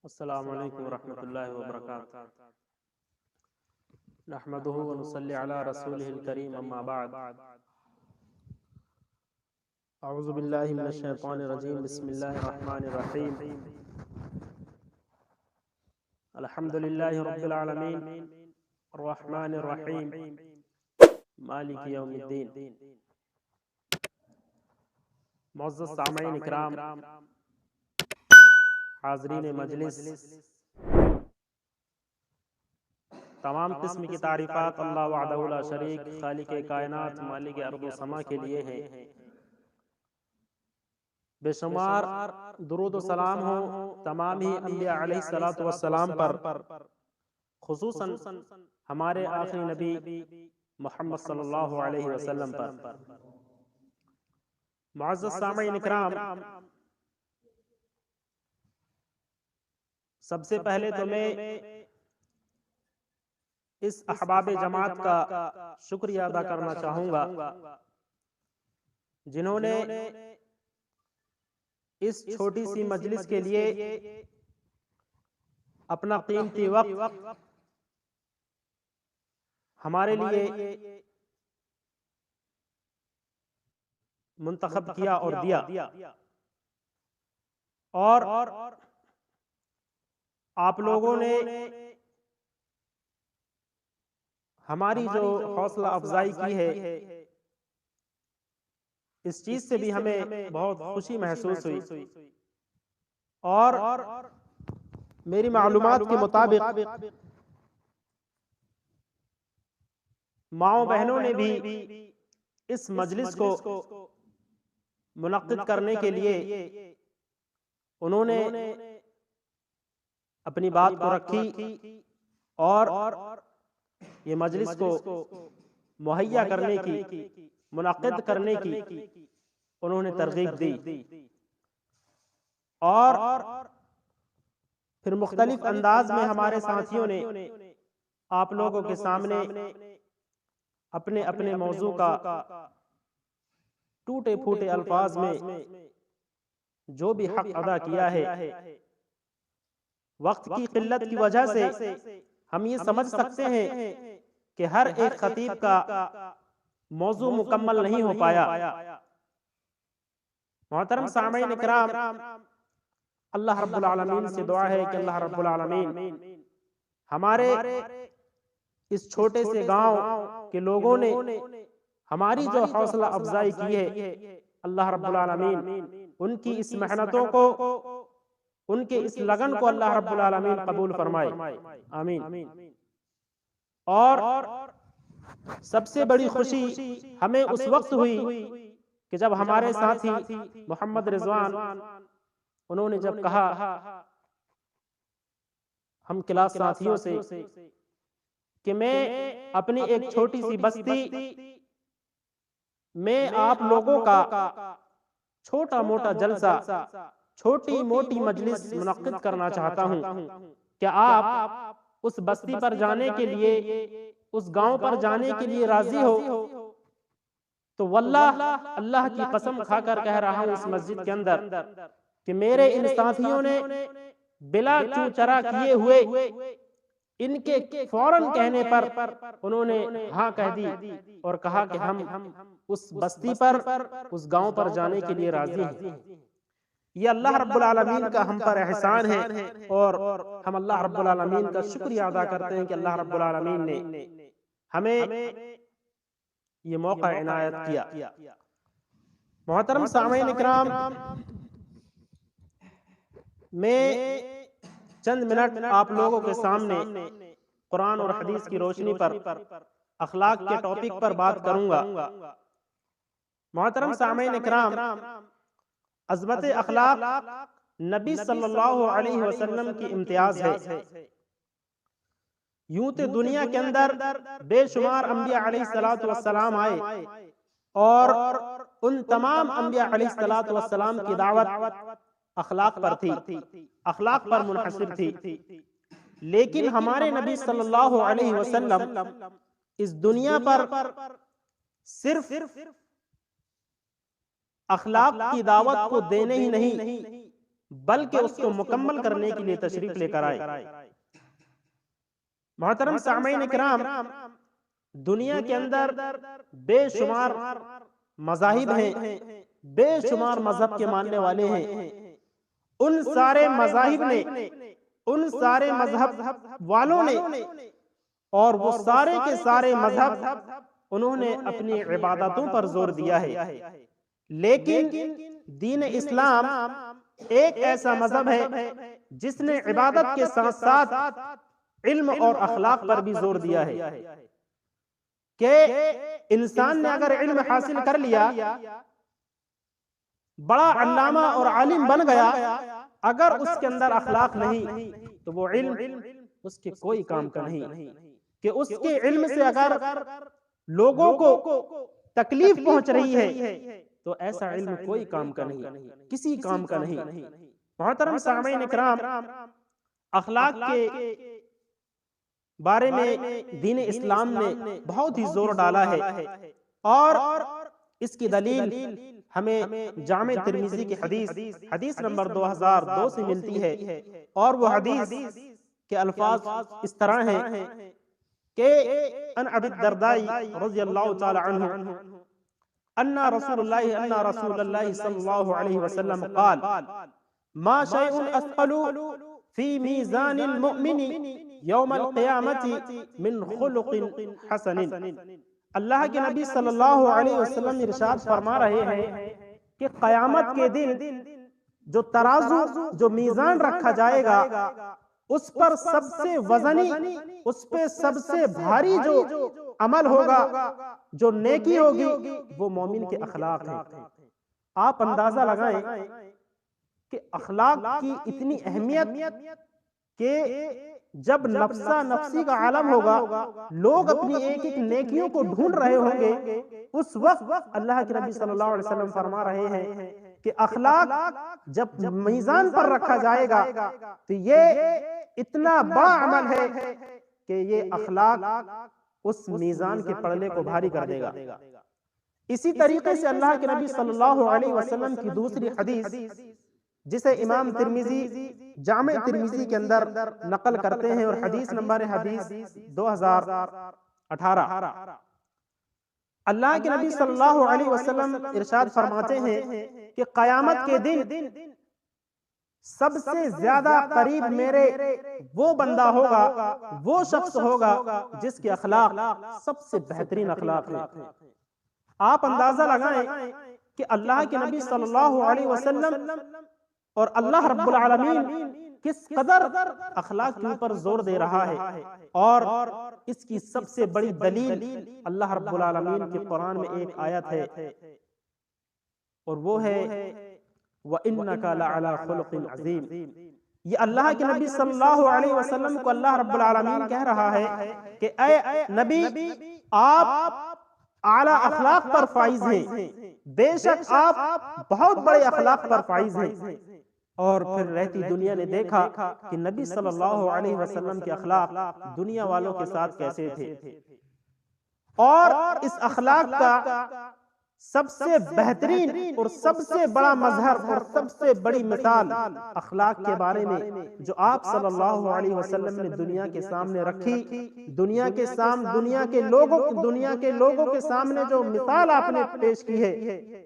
السلام علیکم ورحمۃ اللہ وبرکاتہ۔ نحمدہ ونصلی علی رسولہ الکریم، اما بعد۔ اعوذ باللہ من الشیطان الرجیم، بسم اللہ الرحمن الرحیم۔ الحمد للہ رب العالمین، الرحمن الرحیم، مالک یوم الدین۔ معزز سامعین اکرام، حاضرین مجلس، تمام قسم کی تعریفات اللہ وحدہ لا شریک، خالق کائنات، مالک ارض و سما کے لیے ہیں۔ بے شمار درود و سلام ہو تمام ہی انبیاء علیہ السلام پر، خصوصاً ہمارے آخری نبی محمد صلی اللہ علیہ وسلم پر۔ معزز سامعین اکرام، سب سے پہلے تو میں اس احباب جماعت کا شکریہ ادا کرنا چاہوں گا جنہوں نے اس چھوٹی سی مجلس کے لیے اپنا قیمتی وقت ہمارے لیے منتخب کیا اور دیا، اور آپ لوگوں نے ہماری جو حوصلہ افزائی کی ہے، اس چیز سے بھی ہمیں بہت خوشی محسوس ہوئی۔ اور میری معلومات کے مطابق ماؤں بہنوں نے بھی اس مجلس کو منعقد کرنے کے لیے انہوں نے اپنی بات کو رکھی اور یہ مجلس کو مہیا کرنے کی، منعقد کرنے کی انہوں نے ترغیب دی، اور پھر مختلف انداز میں ہمارے ساتھیوں نے آپ لوگوں کے سامنے اپنے اپنے موضوع کا ٹوٹے پھوٹے الفاظ میں جو بھی حق ادا کیا ہے۔ وقت کی قلت کی وجہ سے ہم یہ سمجھ سکتے ہیں کہ ہر ایک خطیب کا موضوع مکمل نہیں ہو پایا۔ محترم سامعین اکرام، اللہ رب العالمین سے دعا ہے کہ اللہ رب العالمین ہمارے اس چھوٹے سے گاؤں کے لوگوں نے ہماری جو حوصلہ افزائی کی ہے، اللہ رب العالمین ان کی اس محنتوں کو، ان کے اس لگن کو اللہ رب العالمین قبول فرمائے، آمین۔ اور سب سے بڑی خوشی ہمیں اس وقت ہوئی کہ جب ہمارے ساتھی محمد رضوان، انہوں نے جب کہا ہم کلاس ساتھیوں سے کہ میں اپنی ایک چھوٹی سی بستی میں آپ لوگوں کا چھوٹا موٹا جلسہ، چھوٹی موٹی مجلس منعقد کرنا چاہتا ہوں، کیا آپ اس بستی پر جانے کے لیے، اس گاؤں پر جانے کے لیے راضی ہو؟ تو واللہ اللہ کی قسم کھا کر کہہ رہا ہوں اس مسجد کے اندر کہ میرے ان ساتھیوں نے بلا چوں چرا کیے ہوئے ان کے فوراً کہنے پر انہوں نے ہاں کہہ دی اور کہا کہ ہم اس بستی پر، اس گاؤں پر جانے کے لیے راضی ہیں۔ یہ اللہ رب العالمین کا ہم پر احسان ہے، اور ہم اللہ رب العالمین کا شکریہ ادا کرتے ہیں کہ اللہ رب العالمین نے ہمیں یہ موقع عنایت کیا۔ محترم سامعین اکرام، میں چند منٹ آپ لوگوں کے سامنے قرآن اور حدیث کی روشنی پر اخلاق کے ٹاپک پر بات کروں گا۔ محترم سامعین اکرام، عظمت اخلاق نبی صلی اللہ علیہ وسلم کی امتیاز ہے۔ یوں تو دنیا کے اندر بے شمار انبیاء علیہ السلام آئے، اور ان تمام انبیاء علیہ السلام کی دعوت اخلاق پر تھی، اخلاق پر منحصر تھی، لیکن ہمارے نبی صلی اللہ علیہ وسلم اس دنیا پر صرف اخلاق کی دعوت کو دینے ہی نہیں بلکہ اس کو مکمل کرنے کے لیے تشریف لے کر آئے۔ محترم سامعین کرام، دنیا کے اندر بے شمار مذاہب ہیں، بے شمار مذہب کے ماننے والے ہیں۔ ان سارے مذاہب نے، ان سارے مذہب والوں نے، اور وہ سارے کے سارے مذہب انہوں نے اپنی عبادتوں پر زور دیا ہے، لیکن دین اسلام ایک ایسا مذہب ہے جس نے عبادت کے ساتھ ساتھ علم اور اخلاق پر بھی زور دیا ہے کہ انسان نے اگر علم حاصل کر لیا، بڑا علامہ اور عالم بن گیا، اگر اس کے اندر اخلاق نہیں تو وہ علم اس کے کوئی کام کا نہیں، کہ اس کے علم سے اگر لوگوں کو تکلیف پہنچ رہی ہے تو ایسا علم کوئی کام کا نہیں، کسی کام کا نہیں۔ محترم سامعین اکرام، اخلاق کے بارے میں دین اسلام نے بہت ہی زور ڈالا ہے، اور اس کی دلیل ہمیں جامع ترمذی کی حدیث نمبر 2002 سے ملتی ہے، اور وہ حدیث کے الفاظ اس طرح ہیں کہ ان ابی الدرداء رضی اللہ تعالی عنہ ان رسول اللہ صلی اللہ علیہ وسلم قال ما شيء اثقل في میزان المؤمن یوم القیامت من خلق حسن۔ اللہ کے نبی صلی اللہ علیہ وسلم ارشاد فرما رہے ہیں کہ قیامت کے دن جو ترازو، جو میزان رکھا جائے گا، اس پر سب سے وزنی، اس پہ سب سے بھاری جو عمل ہوگا، جو نیکی ہوگی، وہ مومن کے اخلاق ہیں۔ آپ اندازہ لگائیں کہ اخلاق کی اتنی اہمیت کہ جب نفسا نفسی کا عالم ہوگا، لوگ اپنی ایک ایک نیکیوں کو ڈھونڈ رہے ہوں گے، اس وقت اللہ کے نبی صلی اللہ علیہ وسلم فرما رہے ہیں کہ اخلاق جب میزان پر رکھا جائے گا تو یہ اتنا بڑا عمل ہے کہ یہ اخلاق اس میزان کے پلڑے کو بھاری کر دے گا۔ اسی طریقے سے اللہ کے نبی صلی اللہ علیہ وسلم کی دوسری حدیث، جسے امام ترمذی جامع ترمذی کے اندر نقل کرتے ہیں، اور حدیث 2018، اللہ کے نبی صلی اللہ علیہ وسلم ارشاد فرماتے ہیں کہ قیامت کے دن سب سے زیادہ قریب میرے وہ بندہ ہوگا، وہ شخص ہوگا جس کے اخلاق سب سے بہترین اخلاق ہیں۔ آپ اندازہ لگائیں کہ اللہ کے نبی صلی اللہ علیہ وسلم اور اللہ رب العالمین کس قدر اخلاق کے اوپر زور دے رہا ہے، اور اس کی سب سے بڑی دلیل اللہ رب العالمین کے قرآن میں ایک آیت ہے، اور وہ ہے وَإِنَّكَ لَعَلَى خُلُقٍ عَظِيمٍ۔ یہ اللہ کے نبی صلی اللہ علیہ وسلم کو اللہ رب العالمین کہہ رہا ہے کہ اے نبی، آپ اعلیٰ اخلاق پر فائز ہیں، بے شک آپ بہت بڑے اخلاق پر فائز ہیں۔ اور پھر رہتی دنیا نے دیکھا کہ نبی صلی اللہ علیہ وسلم کے اخلاق دنیا والوں کے ساتھ کیسے تھے، اور اس اخلاق کا سب سے بہترین اور سب سے بڑا مظہر اور سب سے بڑی مثال اخلاق کے بارے میں جو آپ صلی اللہ علیہ وسلم نے دنیا کے سامنے رکھی، دنیا کے لوگوں کے سامنے جو مثال آپ نے پیش کی ہے،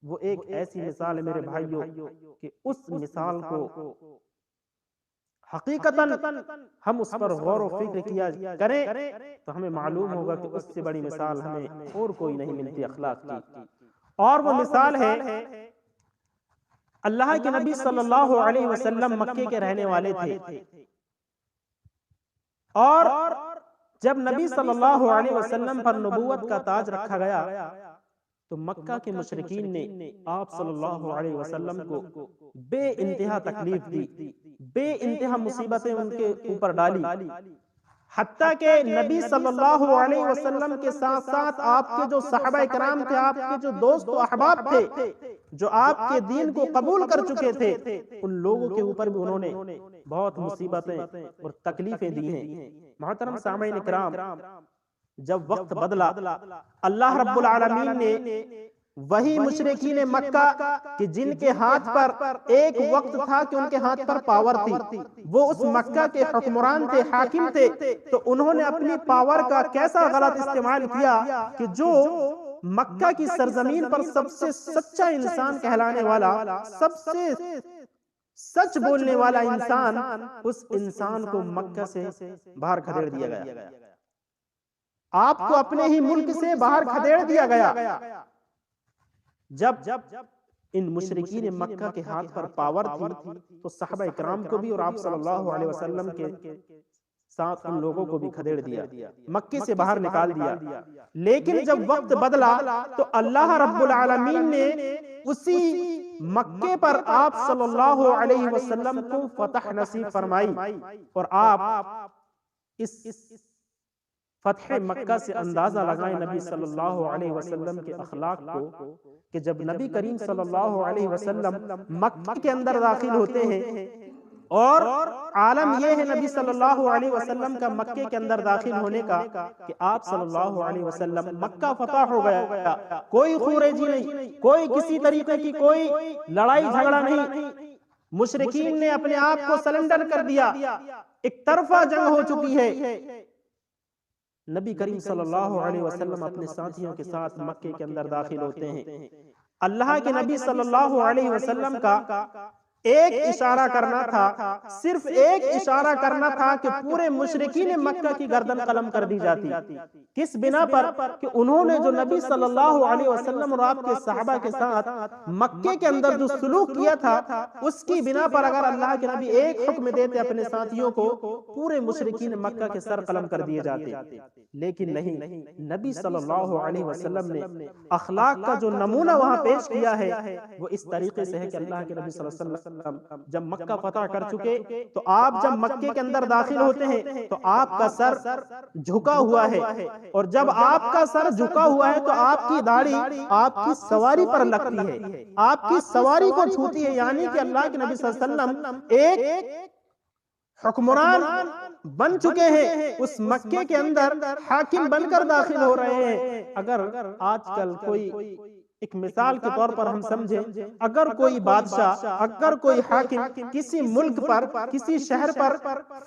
وہ ایک ایسی مثال ہے میرے بھائیوں کہ اس مثال کو حقیقتاً ہم اس پر غور و فکر کیا کریں تو ہمیں معلوم ہوگا کہ اس سے بڑی مثال ہمیں اور کوئی نہیں ملتی اخلاق کی، اور وہ مثال ہے اللہ کے نبی صلی اللہ علیہ وسلم مکے کے رہنے والے تھے، اور جب نبی صلی اللہ علیہ وسلم پر نبوت کا تاج رکھا گیا تو مکہ کے مشرکین نے آپ صلی اللہ علیہ وسلم کو بے انتہا تکلیف دی، بے انتہا مصیبتیں ان کے اوپر ڈالی، حتیٰ کہ نبی صلی اللہ علیہ وسلم کے ساتھ ساتھ آپ کے جو صحابہ کرام تھے، آپ کے جو دوست و احباب تھے، جو آپ کے دین کو قبول کر چکے تھے، ان لوگوں کے اوپر بھی انہوں نے بہت مصیبتیں اور تکلیفیں دی ہیں۔ محترم سامعین کرام، جب وقت بدلا، اللہ رب العالمین نے وہی مشرکین مکہ کہ جن کے ہاتھ پر ایک وقت تھا کہ ان کے ہاتھ پر پاور تھی، وہ اس مکہ کے حکمران تھے، حاکم تھے، تو انہوں نے اپنی پاور کا کیسا غلط استعمال کیا کہ جو مکہ کی سرزمین پر سب سے سچا انسان کہلانے والا، سب سے سچ بولنے والا انسان، اس انسان کو مکہ سے باہر کھدیڑ دیا گیا، آپ کو اپنے ہی ملک سے باہر کھدیڑ دیا گیا۔ جب ان مشرکین مکہ کے ہاتھ پر پاور تھی تو صحابہ اکرام کو بھی اور آپ صلی اللہ علیہ وسلم کے ساتھ ان لوگوں کو بھی کھدیڑ دیا، مکے سے باہر نکال دیا۔ لیکن جب وقت بدلا تو اللہ رب العالمین نے اسی مکے پر آپ صلی اللہ علیہ وسلم کو فتح نصیب فرمائی، اور آپ اس فتح مکہ سے اندازہ لگائیں نبی صلی اللہ علیہ وسلم کے اخلاق کو، کہ جب نبی کریم صلی اللہ علیہ وسلم مکہ کے اندر داخل ہوتے ہیں، اور عالم یہ ہے نبی صلی اللہ علیہ وسلم کا مکے کے اندر داخل ہونے کا کہ آپ صلی اللہ علیہ وسلم مکہ فتح ہو گیا، کوئی خورجی نہیں، کوئی کسی طریقے کی کوئی لڑائی جھگڑا نہیں، مشرکین نے اپنے آپ کو سرنڈر کر دیا، ایک طرفہ جنگ ہو چکی ہے۔ نبی کریم صلی اللہ علیہ وسلم اپنے ساتھیوں کے ساتھ مکے کے اندر داخل ہوتے ہیں۔ اللہ کے نبی صلی اللہ علیہ وسلم کا ایک اشارہ کرنا تھا، صرف ایک اشارہ کرنا تھا کہ پورے مشرکین مکہ کی گردن قلم کر دی جاتی۔ کس بنا پر؟ کہ انہوں نے جو نبی صلی اللہ علیہ وسلم اور آپ کے صحابہ کے ساتھ مکے کے اندر جو سلوک کیا تھا، اس کی بنا پر اگر اللہ کے نبی ایک حکم دیتے اپنے ساتھیوں کو، پورے مشرکین مکہ کے سر قلم کر دیے جاتے۔ لیکن نہیں، نبی صلی اللہ علیہ وسلم نے اخلاق کا جو نمونہ وہاں پیش کیا ہے وہ اس طریقے سے ہے کہ اللہ کے نبی صلی اللہ علیہ وسلم جب مکہ فتح کر چکے تو آپ جب مکے کے اندر داخل ہوتے ہیں تو آپ کا سر جھکا ہوا ہے، اور جب آپ کا سر جھکا ہوا ہے تو آپ کی داڑھی آپ کی سواری پر لگتی ہے، آپ کی سواری کو چھوتی ہے، یعنی کہ اللہ کے نبی صلی اللہ علیہ وسلم ایک حکمران بن چکے ہیں، اس مکے کے اندر حاکم بن کر داخل ہو رہے ہیں۔ اگر آج کل کوئی ایک مثال کے طور پر ہم سمجھیں، اگر کوئی بادشاہ، اگر کوئی حاکم کسی ملک پر، کسی شہر پر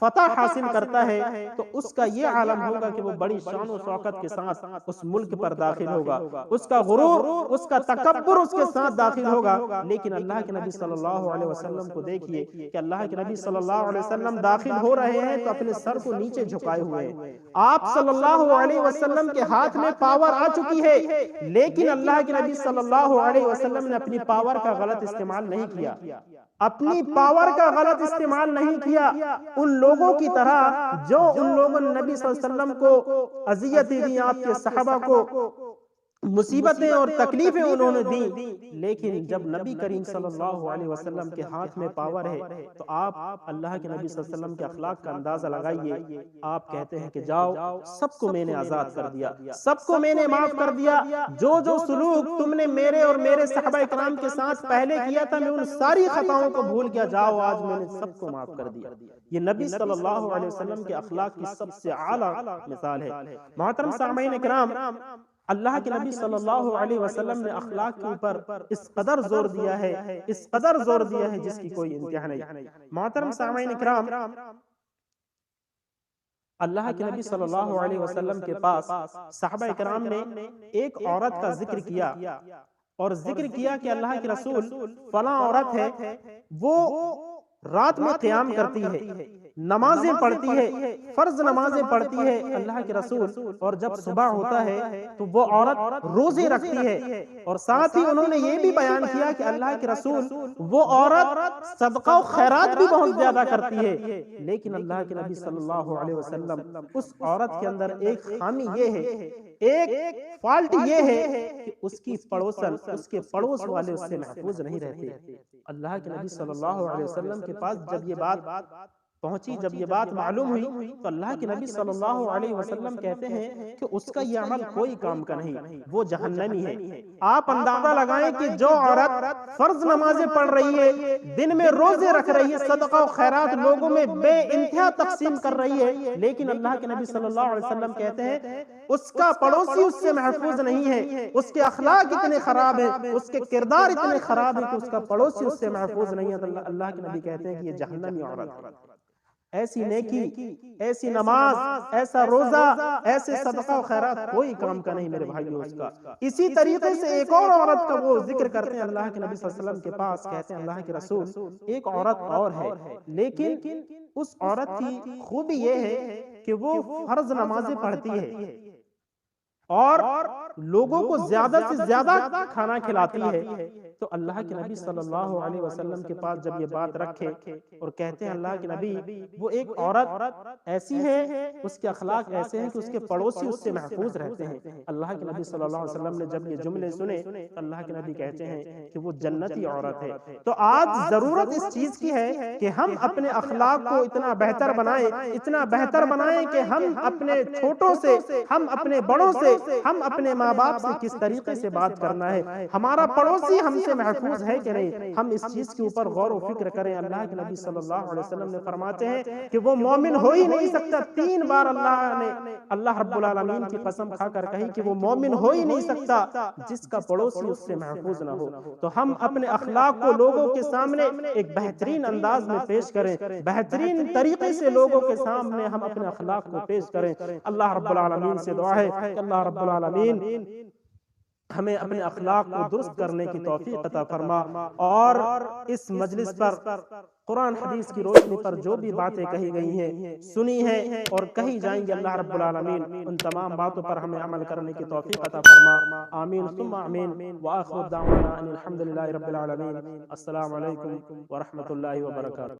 فتح حاصل کرتا ہے تو اس کا یہ عالم ہوگا کہ وہ بڑی شان و شوکت کے ساتھ اس ملک پر داخل ہوگا، اس کا غرور، اس کا تکبر اس کے ساتھ داخل ہوگا۔ لیکن اللہ کے نبی صلی اللہ علیہ وسلم کو دیکھیے کہ اللہ کے نبی صلی اللہ علیہ وسلم داخل ہو رہے ہیں تو اپنے سر کو نیچے جھکائے ہوئے ہیں۔ آپ صلی اللہ علیہ وسلم کے ہاتھ میں پاور آ چکی ہے، لیکن اللہ کے نبی صلی اللہ علیہ وسلم نے اپنی پاور کا غلط استعمال نہیں کیا، اپنی پاور کا غلط استعمال نہیں کیا ان لوگوں کی طرح جو ان لوگوں نے نبی صلی اللہ علیہ وسلم کو اذیتیں دی، آپ کے صحابہ کو مصیبتیں اور تکلیفیں انہوں نے دی۔ لیکن جب نبی کریم صلی اللہ علیہ وسلم کے ہاتھ میں پاور ہے تو آپ اللہ کے نبی صلی اللہ علیہ وسلم کے اخلاق کا اندازہ لگائیے۔ آپ کہتے ہیں کہ جاؤ، سب کو میں نے آزاد کر دیا، سب کو میں نے معاف کر دیا، جو جو سلوک تم نے میرے اور میرے صحابہ اکرام کے ساتھ پہلے کیا تھا میں ان ساری خطاؤں کو بھول گیا، جاؤ آج میں نے سب کو معاف کر دیا۔ یہ نبی صلی اللہ علیہ وسلم کے اخلاق کی سب سے اعلیٰ مثال ہے۔ محترم سامعین اکرام، اللہ کے نبی صلی اللہ علیہ وسلم نے اخلاق کے اوپر اس قدر زور دیا ہے، اس قدر زور دیا ہے جس کی کوئی انتہا نہیں۔ محترم سامعین اکرام، اللہ کے نبی صلی اللہ علیہ وسلم کے پاس صحابہ اکرام نے ایک عورت کا ذکر کیا اور ذکر کیا کہ اللہ کے رسول فلاں عورت ہے، وہ رات میں قیام کرتی ہے، نمازیں پڑھتی ہے، فرض نمازیں پڑھتی ہے اللہ کے رسول، اور جب صبح ہوتا ہے تو وہ عورت روزے رکھتی ہے، اور ساتھ ہی انہوں نے یہ بھی بیان کیا کہ اللہ کے رسول وہ عورت صدقہ و خیرات بھی بہت زیادہ کرتی ہے۔ لیکن اللہ کے نبی صلی اللہ علیہ وسلم اس عورت کے اندر ایک خامی یہ ہے، ایک فالٹ یہ ہے کہ اس کی پڑوسن، اس کے پڑوس والے اس سے محفوظ نہیں رہتے۔ اللہ کے نبی صلی اللہ علیہ وسلم کے پاس جب یہ بات پہنچی، جب یہ بات معلوم ہوئی تو اللہ کے نبی صلی اللہ علیہ وسلم کہتے ہیں کہ اس کا یہ عمل کوئی کام کا نہیں، وہ جہنمی ہے۔ آپ اندازہ لگائیں کہ جو عورت فرض نمازیں پڑھ رہی ہے، دن میں روزے رکھ رہی ہے، صدقہ و خیرات لوگوں میں بے انتہا تقسیم کر رہی ہے، لیکن اللہ کے نبی صلی اللہ علیہ وسلم کہتے ہیں اس کا پڑوسی اس سے محفوظ نہیں ہے، اس کے اخلاق اتنے خراب ہیں، اس کے کردار اتنے خراب ہیں کہ اس کا پڑوسی اس سے محفوظ نہیں ہے، تو اللہ کے نبی کہتے ہیں کہ یہ جہنمی عورت ہے۔ ایسی نیکی، ایسی نماز، ایسا روزہ، ایسے صدقہ و خیرات کوئی کام کا نہیں میرے بھائیو اس کا۔ اسی طریقے سے ایک اور عورت کا وہ ذکر کرتے ہیں اللہ کے نبی صلی اللہ علیہ وسلم کے پاس، کہتے ہیں اللہ کے رسول ایک عورت اور ہے، لیکن اس عورت کی خوبی یہ ہے کہ وہ فرض نمازیں پڑھتی ہے اور لوگوں کو زیادہ سے زیادہ کھانا کھلاتی ہے۔ تو اللہ کے نبی صلی اللہ علیہ وسلم کے پاس جب یہ بات رکھے اور کہتے ہیں اللہ کے نبی وہ ایک عورت ایسی ہے، اس کے اخلاق ایسے ہیں کہ اس کے پڑوسی اس سے محفوظ رہتے ہیں۔ اللہ کے نبی صلی اللہ علیہ وسلم نے جب یہ جملے سنے تو اللہ کے نبی کہتے ہیں کہ وہ جنتی عورت ہے۔ تو آج ضرورت اس چیز کی ہے کہ ہم اپنے اخلاق کو اتنا بہتر بنائیں، اتنا بہتر بنائیں کہ ہم اپنے چھوٹوں سے، ہم اپنے بڑوں سے، ہم اپنے ماں باپ سے کس طریقے سے بات کرنا ہے، ہمارا پڑوسی ہم سے محفوظ ہے کہ نہیں، ہم اس چیز کے اوپر غور و فکر کریں۔ اللہ کے نبی صلی اللہ علیہ وسلم نے فرماتے ہیں کہ وہ مومن ہو ہی نہیں سکتا، 3 بار اللہ رب العالمین کی قسم کھا کر کہی کہ وہ مومن ہو ہی نہیں سکتا جس کا پڑوسی اس سے محفوظ نہ ہو۔ تو ہم اپنے اخلاق کو لوگوں کے سامنے ایک بہترین انداز میں پیش کریں، بہترین طریقے سے لوگوں کے سامنے ہم اپنے اخلاق کو پیش کریں۔ اللہ رب العالمین سے دعا ہے کہ اللہ رب العالمین ہمیں اپنے اخلاق کو درست کرنے کی توفیق عطا فرما، اور اس مجلس پر قرآن حدیث کی روشنی پر جو بھی باتیں کہی گئی ہیں، سنی ہیں اور کہی جائیں گی، اللہ رب العالمین ان تمام باتوں پر ہمیں عمل کرنے کی توفیق عطا فرما، آمین ثم آمین، وآخر دعوانا ان الحمد للہ رب العالمین۔ السلام علیکم ورحمۃ اللہ وبرکاتہ۔